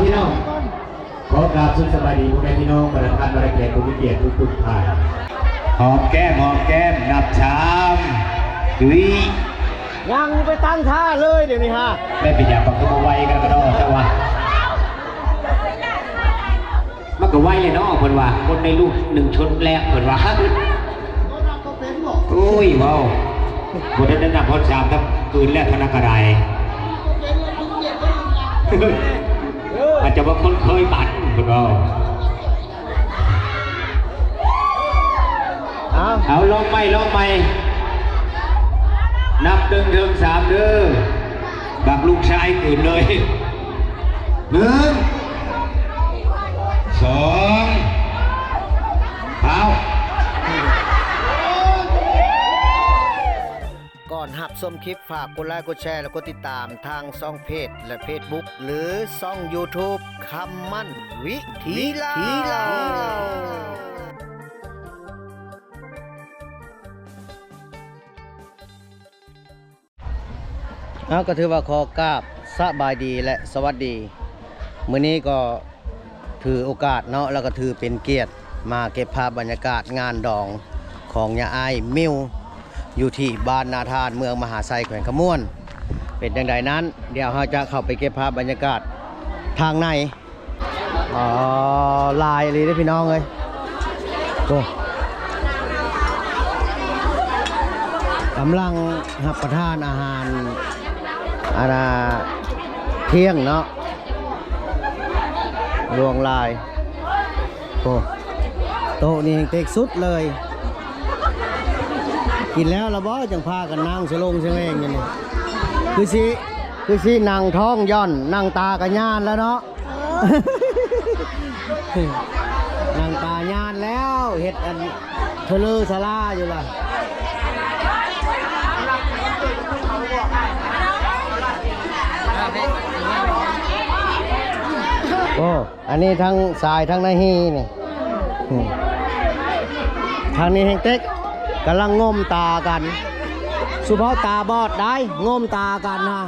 พี่น้องขอกราบสุขสบายดีพ่อแม่พี่น้องประธานบริเกียรติผู้มีเกียรติทุกท่านหอมแก้มนับชามดุยยังไปตั้งท่าเลยเดี๋ยวนี้ฮะไม่เป็นอย่างปักตัวไวกันก็ได้แต่ว่ามันก็ไวเลยเนาะคนว่าคนในลูกหนึ่งชนแรกคนว่าโอ้ยว้าวคนนั้นนับพอสามครับคืนแรกธนากระไดอาจจะว่าคนเคยบัตรคนเราเอาลองไม่นับ1 ถึง 3เด้อบักลูกชายตื่นเลย1 2เอาก่อนหับชมคลิปฝากกดไลค์กดแชร์และกดติดตามทางช่องเพจและ Facebook หรือช่อง YouTube คำมั่นวิธีเล่าก็ถือว่าขอกราบสบายดีและสวัสดีมื้อนี้ก็ถือโอกาสเนาะแล้วก็ถือเป็นเกียรติมาเก็บภาพบรรยากาศงานดองของยาอ้ายมิวอยู่ที่บ้านนาธานเมืองมหาไซแขวงขมวนเป็นอย่างไรนั้นเดี๋ยวเราจะเข้าไปเก็บภาพบรรยากาศทางในลายเลยได้พี่น้องเลยโอ้กำลังรับประทานอาหารเที่ยงเนาะรวงลายโอ้โต๊ะนี่เต็กสุดเลยกินแล้วละบ่จังพากันนั่งสลงเสลงอย่างนี้คือสินั่งท้องย่อนนั่งตากระย่านแล้วเนาะ นั่งตาย่านแล้วเฮ็ดอันเทเลอร์สลาอยู่ล่ะโอ้อันนี้ทั้งสายทั้งนาฮีนี่ทางนี้แห่งเต็กกำลังงมตากันสุภาพตาบอดได้งมตากันนะ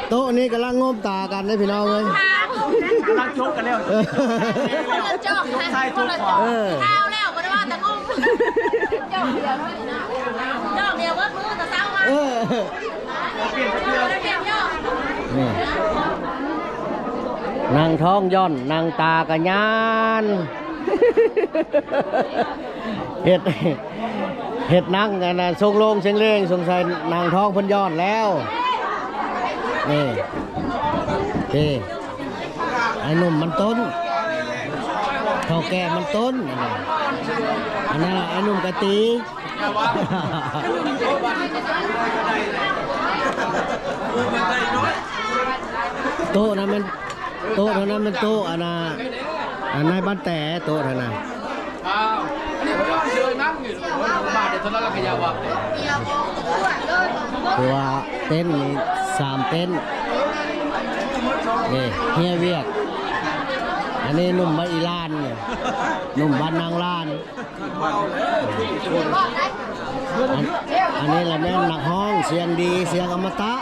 โต๊ะนี้กำลังงมตากันได้พี่น้องเลยกำลังชกกันแล้วคนละจอกใช่คนละจอกข้าวแล้วก็ได้ว่าแต่งมจอกเดียวว่ามือแต่เศร้ามากเปลี่ยนย่อนี่นางท้องย่อนนางตากระยานเห็ดนั่งกันนะทรงโลงเชียงเลงสงสัยนางท้องพ้นย้อนแล้วนี่ไอ้หนุ่มมันต้นเท่าแก่มันต้นอันนั้นไอ้หนุ่มกะตีโต๊ะนั้นมันโต๊ะเท่านั้นมันโต๊ะอันนายบ้านแต่โต๊ะเท่านั้นตัวเต้นนี่3 เต้นนี่เฮียเวียกอันนี้หนุ่มบ้านอีลานเนี่ยหนุ่มบ้านนางลานอันนี้แหละแม่นนักห้องเสียงดีเสียงอมตะ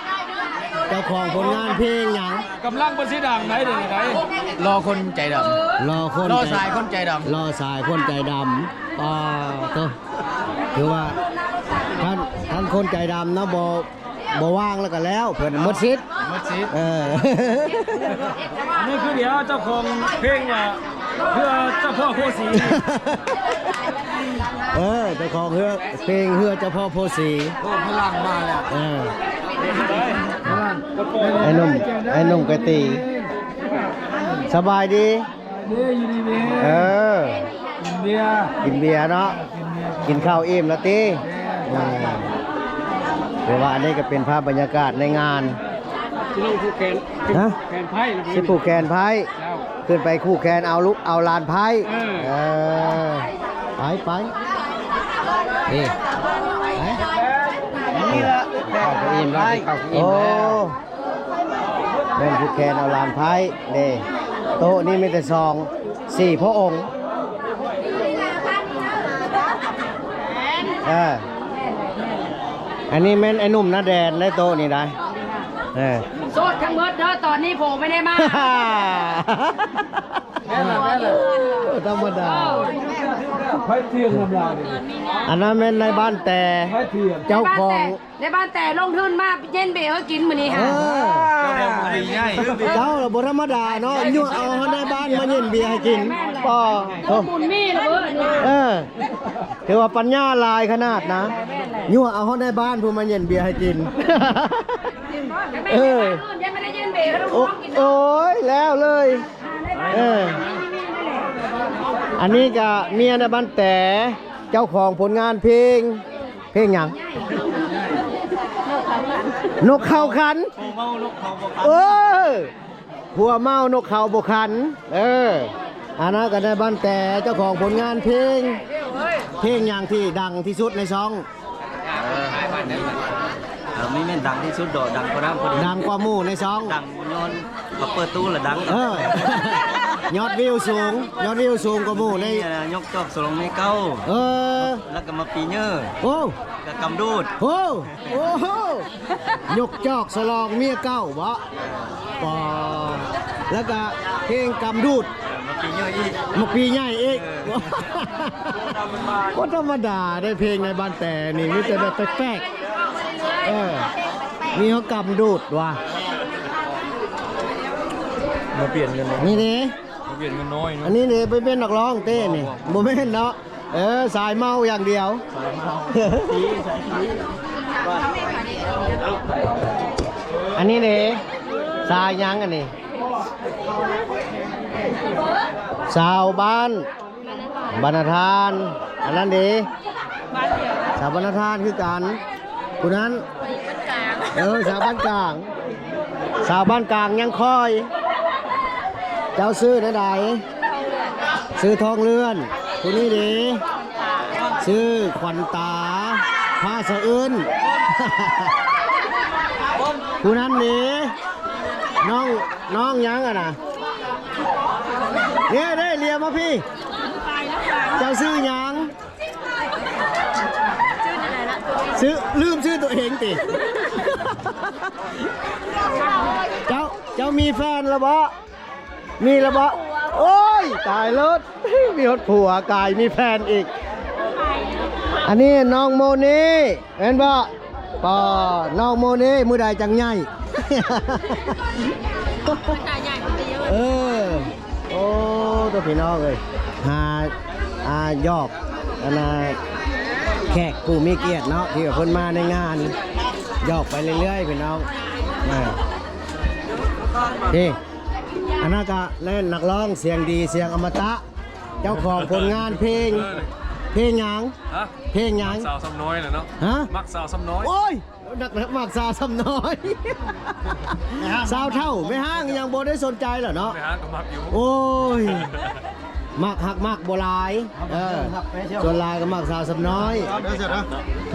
เจ้าของผลงานเพลงอย่างกำลังบนสีดังไหนเดี๋ยวไหนรอคนใจดำรอสายคนใจดำรอสายคนใจดำตัวถือว่าท่านคนใจดำนะบ่ว่างแล้วก็แล้วเพื่อนมดซิดนี่คือเดี๋ยวเจ้าของเพลงว่าเพื่อเจ้าพ่อโพสีเจ้าของเพลงเพื่อเจ้าพ่อโพสีพลังมาแล้วไอ้หนุ่มกะตีสบายดีกินเบียร์เนาะกินข้าวอิ่มแล้วตีเดี๋ยวว่าอันนี้ก็เป็นภาพบรรยากาศในงานที่ลงคู่แขนไพ่ที่คู่แขนไพ่ขึ้นไปคู่แขนเอาลานไพ่ไปนี่ข้าวอิ่มแล้วโอ้เป็นคู่แขนเอาลานไพ่นี่โต๊ะนี้มีแต่4 พระองค์อันนี้แม่นไอ้หนุ่มหน้าแดนได้โต๊ะนี่ได้ โสดทั้งเบิดเด้อตอนนี้ผมไม่ได้มา ธรรมดา ไฟเที่ยงธรรมดาดิ อันนั้นเป็นในบ้านแต่ ไฟเที่ยง เจ้าของ ในบ้านแต่ลงทุนมาเย็นเบ๋กินมื้อนี้ เอ ค่ะ อเจ้าระบบธรรมดาเนาะยั่วเอาในบ้านมาเย็นเบียร์ให้กินป่อ บุญมีระเบิดนี่ ถือว่าปัญญาลายขนาดนะยั่วเอาในบ้านผู้มาเย็นเบียร์ให้กิน เออยังไม่ได้เย็นเบ๋แล้วลูกกิน โอ้ยแล้วเลยอันนี้ก็เมียในบ้านแต่เจ้าของผลงานเพลงหยังนกเขาขันเออหัวเมานกเขาบกขันอันนั้นก็ในบ้านแต่เจ้าของผลงานเพลงอย่างที่ดังที่สุดในช่อง ไม่แม่นดังที่สุดดอกดังกว่าน้ำพอดี ดังกว่าหมู่ในช่อง ดังย้อนเขาเปิดตู้และดัง ยอดวิวสูงกว่าหมู่ใน นี่ยกจอกสลงในเก้า แล้วก็มาปีเนอร์ โอ้ กับกำดูด โหยกจอกสลองเมียเก้าวะปอแล้วก็เพลงกำดูด มาปีเนอร์อีก มาปีใหญ่อีกก็ธรรมดาได้เพลงในบ้านแต่นี่มีแต่แบบแปลกๆมีเขากำดูดว่ะ มาเปลี่ยนเงิน นี่เด้ มาเปลี่ยนเงินน้อย อันนี้เนี่ยไปเป็นนักร้องเต้นี่โมเมนเนาะสายเมาอย่างเดียวอันนี้เนี่ยสายยังอันนี้สาวบ้านบรรณทานอันนั้นดีสาวบรรณทานคือกันคนนั้นสาวบ้านกลางสาวบ้านกลางยังคอยเจ้าซื้อได้ใดซื้อทองเลื่อนคนนี้ดีซื้อขวัญตาผ้าสะอื้นคนนั้นนี่น้องยังอ่ะนะเนี่ยได้เรียมาพี่เจ้าซื้อยังซื้อลืมซื้อตัวเองติเจ้ามีแฟนแล้วบ่มีแล้วบ่โอ้ยตายรถมีรถผัวกายมีแฟนอีกอันนี้น้องโมนี่เห็นบ่ป่อน้องโมนี่มือใดจังใหญ่โอ้ตัวพี่น้องเลยยอกอันน่ะแขกผู้มีเกียรติเนาะที่กับคนมาในงานยอกไปเรื่อยๆพี่น้องนี่อันนั้นก็เล่นนักร้องเสียงดีเสียงอมตะเจ้าของผลงานเพลงหยังเพลงหยัง สาวซ้ำน้อยเหรอเนาะ ฮะ มักสาวซ้ำน้อย โอ้ยนักมากสาวซ้ำน้อยสาวเท่าไม่ห้างยังโบได้สนใจเหรอเนาะ ไปหากับมักอยู่ โอ้ยมักหักมักโบลายส่วนลายก็มักสาวซ้ำน้อย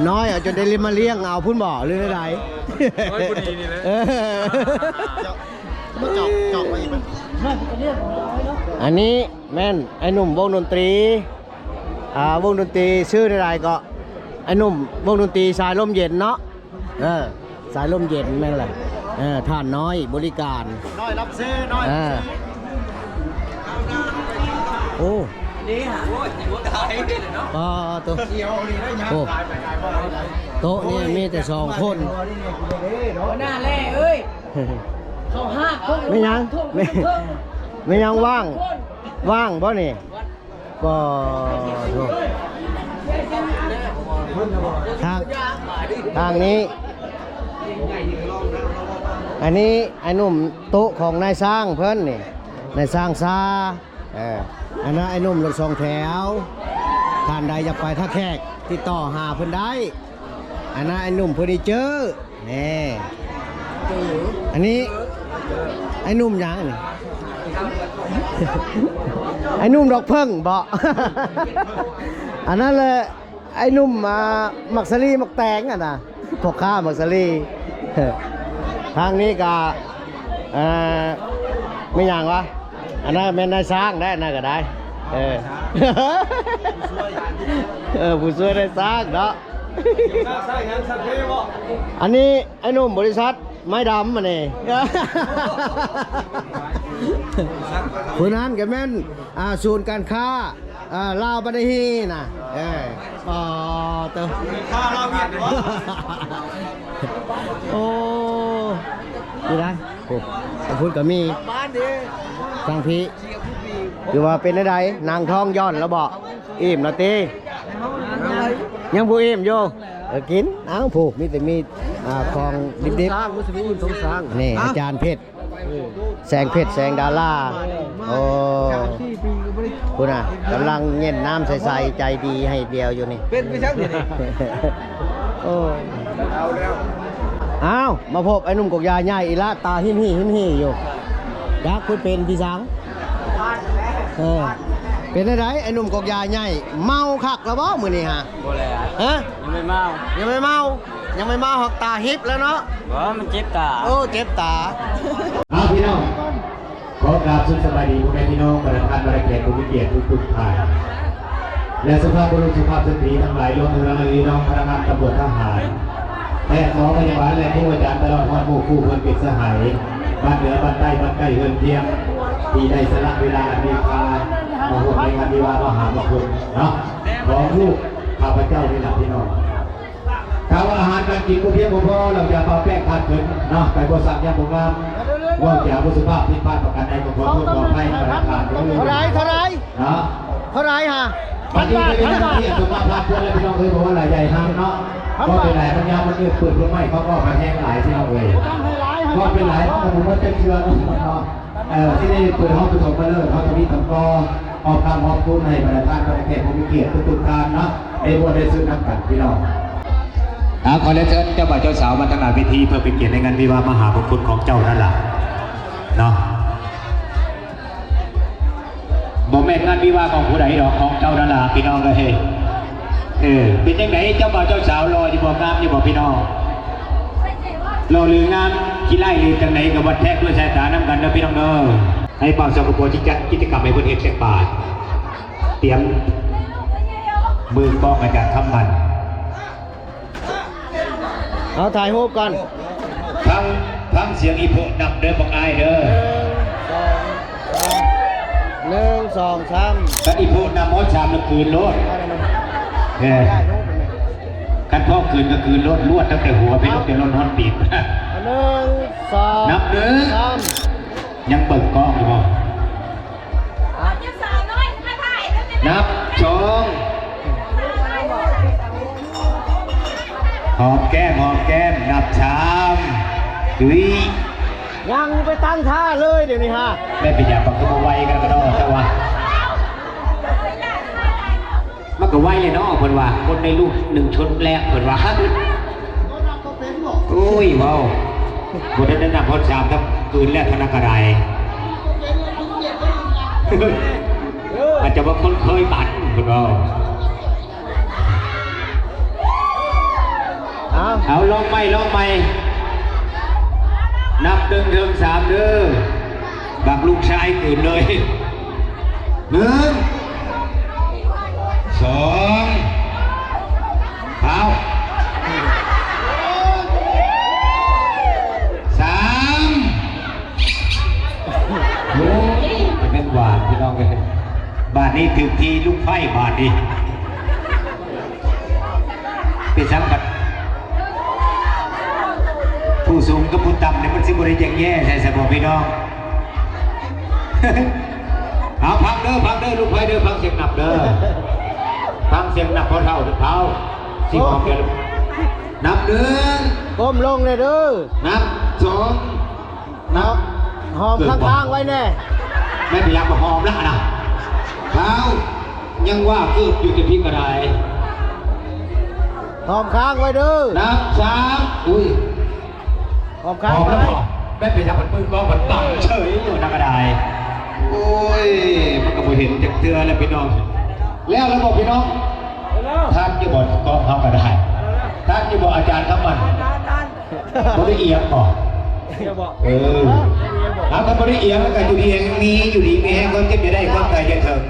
น้อยจนได้มาเลี้ยงเอาพุ่นบ่อหรืออะไร น้อยพอดีนี่เลย จอกไปอีกอันนี้แม่นไอ้หนุ่มวงดนตรีวงดนตรีชื่ออะไรก็ไอ้หนุ่มวงดนตรีสายลมเย็นเนาะสายลมเย็นแม่นแหละท่านน้อยบริการน้อยรับซื้อน้อยโอ้นี่ฮะโอ้ยหัวกายเนาะตัวโอ้โต๊ะนี่มีแต่2 คนหน้าแร่เอ้ยเขาห้าไม่ยังว่างบ่นี่ก็ทางนี้อันนี้ไอ้หนุ่มโต๊ะของนายสร้างเพิ่นนี่นายสร้างซาอันนั้นไอ้หนุ่มรถ2 แถวท่านใดอยากไปท่าแขกติดต่อหาเพิ่นได้อันนั้นไอ้หนุ่มเฟอร์นิเจอร์นี่อันนี้ไอ้หนุ่มยังนี่ ไอ้หนุ่มดอกเพิ่งบ่ อันนั้นเลยไอ้หนุ่มมักสลีมักแตงอ่ะนะพวกข้ามักสลี ทางนี้ก็ไม่อย่างวะอันนั้นเป็นนายสร้างได้น่าก็ได้ผู้ช่วยนายสร้างเนาะ อันนี้ไอ้หนุ่มบริษัท ไม้ดำมาเนี่ยคนนั้นก็แม่นศูนย์การค้าลาวบันฮีน่ะอ๋อเตอข้าลาวเวียดโอ้ดูได้โอ้พูดกับมีทางพี่คือว่าเป็นอะไรนางท้องย้อนแล้วบอกอิ่มแล้วตียังผู้อิ่มโยกินผูกมีแต่มีของดิบๆนี่อาจารย์เพชรแสงเพชรแสงดาราโอ้คุณน่ะกำลังเย็นน้ำใสๆใจดีให้เดียวอยู่นี่เป็นไปชักนี่โอ้อ้าวมาพบไอ้หนุ่มกกยาใหญ่อีละตาหิมหีอยู่ยักษ์คุณเป็นพี่สังเป็นอะไรไอ้หนุ่มกกยาใหญ่เมาคักแล้วบ่มื้อนี้ฮะบ่แล้ว ฮะ ยังไม่เมา ยังไม่เมาหอกตาฮิปแล้วเนาะ บ่มันเจ็บตา โอ้เจ็บตา เอาพี่น้องขอกราบสุขสบายดีพ่อแม่พี่น้องประธานบริเกียรติผู้มีเกียรติทุกท่านและสุภาพบุรุษสุภาพสตรีทั้งหลายรวมถึงพี่น้องพนักงานตำรวจทหารแพทย์หมอพยาบาลและผู้อาจารย์ตลอดหมู่คู่เพื่อนปิดสหายบ้านเหนือบ้านใต้บ้านใกล้เฮือนเทียมที่ได้สละเวลาอันมีค่ามาร่วมในงานวิวาห์มหามงคลเนาะของลูกข้าพเจ้านี่แหละพี่น้องข้าวอาหารการกินก็เพียงพอเราจะเป่าแป้งขาดเกินเนาะไปบริษัทยาบุงงามว่าจะบุษภาพที่พลาดประกันใดก็ขอโทษขอให้ประกาศด้วยเท่าไรเนาะท่าไรฮะพันบาทที่สุภาพพลาดเพื่อนและพี่น้องเคยบอกว่าหลายใหญ่ห้างเนาะก็เป็นหลายปัญญามันเกิดเปิดเพื่อไม่เขาก็มาแห้งหลายที่เราเลยก็เป็นหลายเพราะผมว่าจะเชื่อเนาะที่ได้เปิดห้องประถมมาเลยเขาจะมีตำกอออกคำออกพูดในบรรดาท่านบรรดาแขกผู้มีเกียรติทุกท่านเนาะไอ้พวกได้ซื้อน้ำกันพี่น้องขอเรียนเชิญเจ้าบ่าวเจ้าสาวมาตั้งหน้าเวทีเพื่อเป็นเกียรติในงานวิวาห์มหามงคลของเจ้านั่นแหละเนาะบ่แม่นงานวิวาห์ของผู้ใดดอกของเจ้านั่นแหละพี่น้องเลยเป็นยังไงเจ้าบ่าวเจ้าสาวรออยู่บ่งามอยู่บ่พี่น้องรอหรืองามขี้ไล่หรือจังไหนกับวัดแท้ด้วยสายตาน้ำกันนะพี่น้องเด้อให้บ่าวสาวกบฏที่จัดกิจกรรมให้เพื่อนเฮ็ดแจกบาทเตรียมมือกล้องอาจารย์คำมันเอาถ่ายรูปก่อนทั้งเสียงอีโพนำเด้อบอกไอ้เด้อ1 2 3กันอีโพนำมดชามละคืนโลดกันพ่อคืนก็คืนโลดลวดตั้งแต่หัวไปลงแต่ลนฮอนปีก1 2นับ1ยังเปิดกล้องอยู่บ่นับ2หอมแก้มนับชามดุยยังไปตั้งท่าเลยเดี๋ยวนี้ฮะไม่เป็นอย่างปักตัวไวกันก็ได้แต่ว่ามันก็ไวเลยเนาะเพิ่นว่าคนในลูก1ชุดแรกเพิ่นว่าโอ้ยว้าวบ่ได้นับพอชามทั้งคืนแรกธนาคารใดอาจจะว่าคนเคยบัตรเพิ่นว่าเอาลองไม่นับ1 ถึง 3เด้อบักลูกชายตื่นเลย1 2เอา3โอ้ยเป็นหวานพี่น้องกันบาทนี้ถึงทีลูกไฟบาทนี้เป็นสังกัดผู้สูงกับผู้ต่ำเนี่ยมันสิบริจังแย่ใช่สมองพี่น้องเอาพังเด้อลูกไฟเด้อพังเสียงหนับเด้อพังเสียงหนับพอเท่าเท้าสิ่งของเกินนับ1ก้มลงเลยเด้อนับ2นับหอมข้างๆไว้แน่ไม่พยายามมาหอมแล้วนะเท้ายังว่าคืบอยู่ที่พิกระไดหอมข้างไว้เด้อนับ3อุ้ยหอมข้างไว้แม่พยายามมันปืนก็มันตั้งเฉยอยู่นักกระไดโอ้ยมันก็บ่เห็นจากเตือแล้วพี่น้องแล้วระบบพี่น้องท่านจะบอกกองทำก็ได้ท่านจะบอกอาจารย์ทำมันบริเอียงบอกถ้าบริเอียงแล้วก็อยู่ดีมีอยู่ดีมีแห้งก็จะไม่ได้ความใจจะถึง